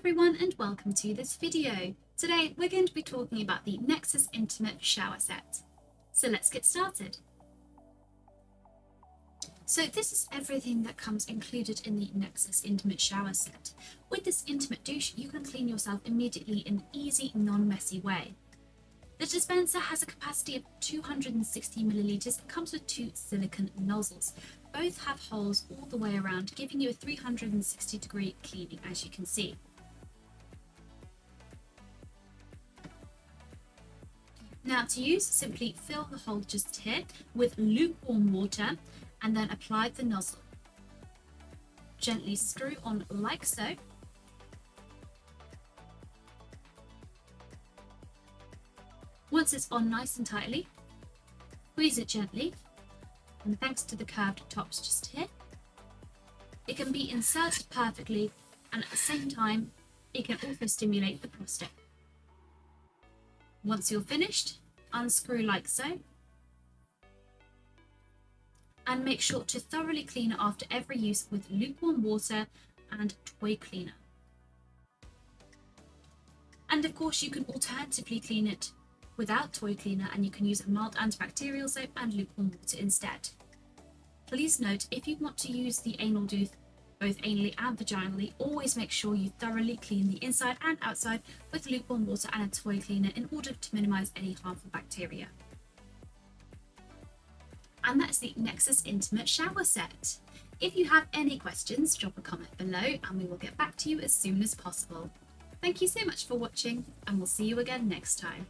everyone and welcome to this video. Today we're going to be talking about the Nexus Intimate Shower Set. So let's get started. So this is everything that comes included in the Nexus Intimate Shower Set. With this intimate douche, you can clean yourself immediately in an easy, non-messy way. The dispenser has a capacity of 260 millilitres and comes with two silicone nozzles. Both have holes all the way around, giving you a 360-degree cleaning, as you can see. Now to use, simply fill the hole just here with lukewarm water and then apply the nozzle. Gently screw on like so. Once it's on nice and tightly, squeeze it gently, and thanks to the curved tops just here, it can be inserted perfectly, and at the same time, it can also stimulate the prostate. Once you're finished, unscrew like so, and make sure to thoroughly clean it after every use with lukewarm water and toy cleaner. And of course, you can alternatively clean it without toy cleaner, and you can use a mild antibacterial soap and lukewarm water instead. Please note, if you want to use the anal douche both anally and vaginally, always make sure you thoroughly clean the inside and outside with lukewarm water and a toy cleaner in order to minimize any harmful bacteria. And that's the Nexus Intimate Shower Set. If you have any questions, drop a comment below and we will get back to you as soon as possible. Thank you so much for watching, and we'll see you again next time.